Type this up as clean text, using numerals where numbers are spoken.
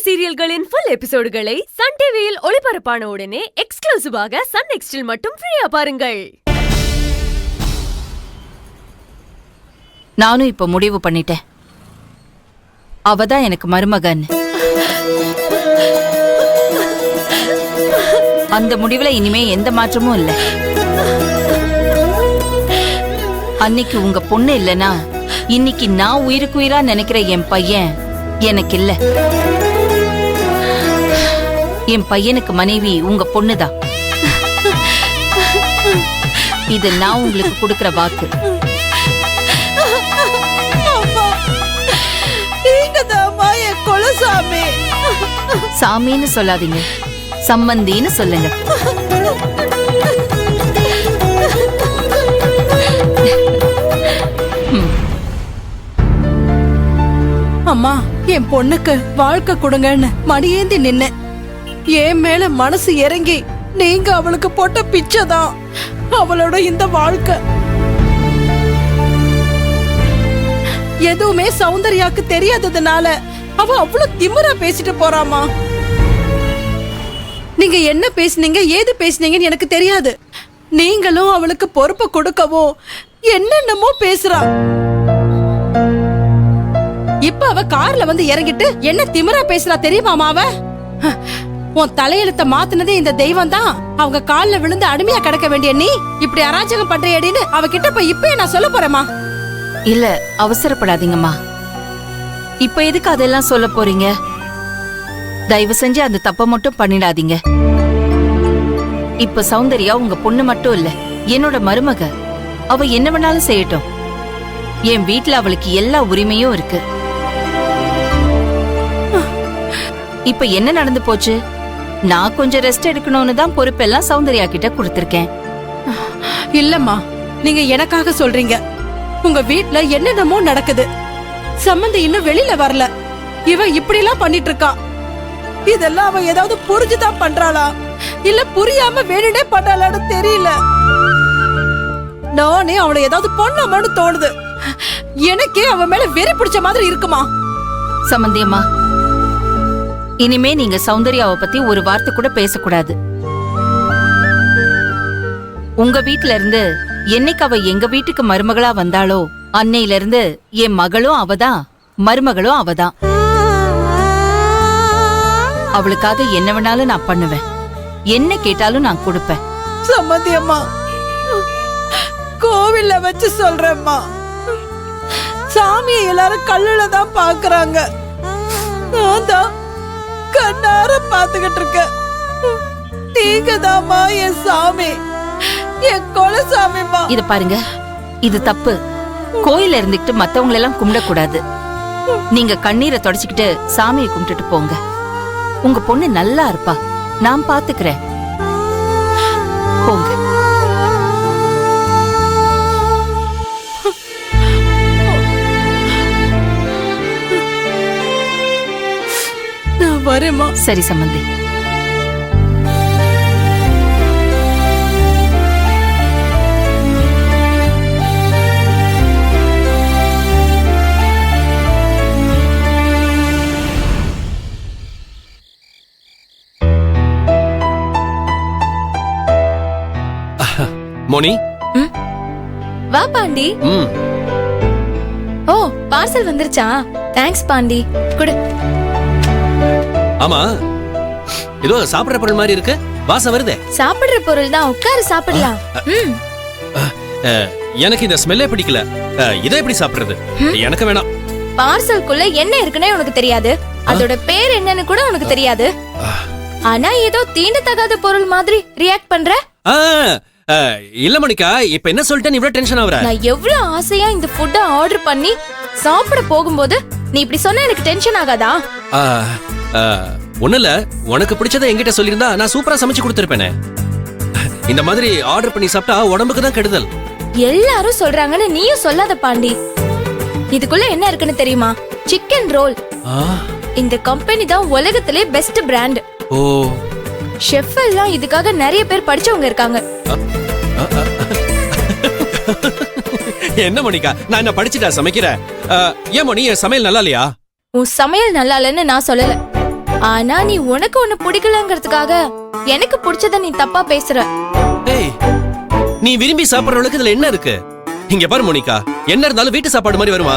சீரியல்களின் full எபிசோடுகளை Sun டிவியில் ஒளிபரப்பான உடனே எக்ஸ்க்ளூசிவாக சன் நெக்ஸ்டில் மட்டும் ஃப்ரீயா பாருங்கள். நானும் இப்ப முடிவு பண்ணிட்டேன். அவதான் எனக்கு மருமகன். அந்த முடிவுல இனிமே எந்த மாற்றமும் இல்ல. அன்னைக்கு உங்க பொண்ணு இல்லனா இன்னைக்கு நான் உயிருக்குயிரா நினைக்கிற என் பையன் எனக்கு இல்ல. என் பையனுக்கு மனைவி உங்க பொண்ணுதான். இது நான் உங்களுக்கு கொடுக்கிற வாக்கு. சாமின்னு சொல்லாதீங்க, சம்மந்தின்னு சொல்லுங்க. அம்மா, என் பொண்ணுக்கு வாழ்க்கை கொடுங்கன்னு மடியேந்தி நின்ன. என் மேல மனசு இறங்கி நீங்க அவளுக்கு போட்ட பிச்சைதான் அவளோட இந்த வாழ்க்கை. எதுவுமே சௌந்தர்யாக்கு தெரியாததுனால அவ அவ்வளவு திமிரா பேசிட்டு போறாமா. நீங்க என்ன பேசுனீங்க, ஏது பேசுனீங்கன்னு எனக்கு தெரியாது. நீங்களும் அவளுக்கு பொறுப்பை கொடுக்கவும் என்னென்னமோ பேசுறா. இப்ப அவ கார்ல வந்து இறங்கிட்டு என்ன திமிரா பேசுறா தெரியுமாமா? அவ உன் தலையெழுத்த மாத்தினதே இந்த தெய்வம் தான். அவங்க கால்ல விழுந்து அடிமையா கிடக்க வேண்டிய நீ இப்படி அராஜகம் பண்றியடின்னு அவகிட்ட போய் இப்பயே நான் சொல்ல போறேமா. இல்ல, அவசரப்படாதீங்கம்மா. இப்ப எதுக்கு அதெல்லாம் சொல்ல போறீங்க? தயவு செஞ்சு அந்த தப்ப மட்டும் பண்ணிடாதீங்க. இப்ப சௌந்தர்யா உங்க பொண்ணு மட்டும் இல்ல, என்னோட மருமக. அவ என்ன வேணாலும் செய்யட்டும். என் வீட்டுல அவளுக்கு எல்லா உரிமையும் இருக்கு. இப்ப என்ன நடந்து போச்சு? நான் கொஞ்சம் ரெஸ்ட் எடுக்கணும்னு தான் பொறுப்பெல்லாம் சௌந்தர்யா கிட்ட கொடுத்திருக்கேன். இல்லம்மா, நீங்க எனக்காக சொல்றீங்க. உங்க வீட்டுல என்னென்னமோ நடக்குது. சம்பந்தி இன்னும் வெளியில வரல. இவ இப்படி எல்லாம் பண்ணிட்டு இருக்கா. இதெல்லாம் அவ ஏதாவது புரிஞ்சுதான் பண்றாளா இல்ல புரியாம வேணுனே பண்றாளான்னு தெரியல. நானே அவளை ஏதாவது பொண்ணாமன்னு தோணுது. எனக்கே அவ மேல வெறி பிடிச்ச மாதிரி இருக்குமா. சம்பந்தியம்மா, இனிமே நீங்க சௌந்தர்யாவை பத்தி ஒரு வார்த்தை கூட பேசக்கூடாது. உங்க வீட்ல இருந்து என்னைக்கு அவ எங்க வீட்டுக்கு மருமகளா வந்தாளோ அன்னையில இருந்து என் மகளும் அவதான், மருமகளும் அவதான். அவளுக்காக என்ன வேணாலும் நான் பண்ணுவேன். என்ன கேட்டாலும் நான் கொடுப்பேன். சம்மந்தியம்மா, கோவில்ல வச்சு சொல்றேம்மா. சாமியை எல்லாரும் கல்லுல தான் பாக்குறாங்க. நான் தான் கண்ணார பாத்துக்கிட்டு இருக்க. நீங்கதாம்மா என் சாமி, என் குலசாமிமா. இத பாருங்க, இது தப்பு. கோயில இருந்துகிட்டு மத்தவங்களை எல்லாம் கும்பிடக்கூடாது. நீங்க கண்ணீரை தொடச்சுக்கிட்டு சாமியை கும்பிட்டுட்டு போங்க. உங்க பொண்ணு நல்லா இருப்பா, நான் பாத்துக்கிறேன். போங்க. நான் வரேம்மா. சரி சம்பந்தி. மோனி, வா பாண்டி. ஓ, பார்சல் வந்துருச்சா? தேங்க்ஸ் பாண்டி. குடு. ஆமா, ஏதோ சாப்பிடுற பொருள் மாதிரி இருக்கு. வாசம் வருதே. சாப்பிடுற பொருள் தான், உட்காரு சாப்பிடலாம். எனக்கு இந்த ஸ்மெல்லே பிடிக்கல. இதை எப்படி சாப்பிடுறது? எனக்கு வேணாம். பார்சல்குள்ள என்ன இருக்குன்னே உனக்கு தெரியாது. அதோட பேர் என்னன்னு கூட உனக்கு தெரியாது. ஆனா ஏதோ தீண்டத்தகாத பொருள் மாதிரி ரியாக்ட் பண்ற. இல்ல மணிக்கா, இப்ப என்ன சொல்லிட்டேன் இவ்வளவு டென்ஷன் ஆவற? நான் எவ்வளவு ஆசையா இந்த ஃபுட்ட ஆர்டர் பண்ணி சாப்பிட போகும்போது நீ இப்படி சொன்னா எனக்கு டென்ஷன் ஆகாதா? ஒண்ணுல, உனக்கு பிடிச்சதை என்கிட்ட சொல்லிருந்தா நான் சூப்பரா சமைச்சு கொடுத்திருப்பேனே. இந்த மாதிரி ஆர்டர் பண்ணி சாப்பிட்டா உடம்புக்கு தான் கெடுதல். எல்லாரும் சொல்றாங்கன்னு நீயும் சொல்லாத பாண்டி. இதுக்குள்ள என்ன இருக்குன்னு தெரியுமா? Chicken roll. இந்த கம்பெனி தான் உலகத்திலே பெஸ்ட் பிராண்ட். ஓ, ஷெஃப் எல்லாம் இதுக்காக நிறைய பேர் படிச்சவங்க இருக்காங்க. என்ன மணிக்கா, நான் என்ன படிச்சுட்டா சமைக்கிறேன்? ஏன் மணி, என் சமையல் நல்லா இல்லையா? உன் சமையல் நல்லா இல்லைன்னு நான் சொல்லல. ஆனா நீ உனக்கு ஒண்ணு பிடிக்கலங்கிறதுக்காக எனக்கு பிடிச்சத நீ தப்பா பேசுற. ஏய், நீ விரும்பி சாப்பிடுறவளுக்கு இதுல என்ன இருக்கு? இங்க பாரு மோனிகா, என்ன இருந்தாலும் வீட்டு சாப்பாடு மாதிரி வருமா?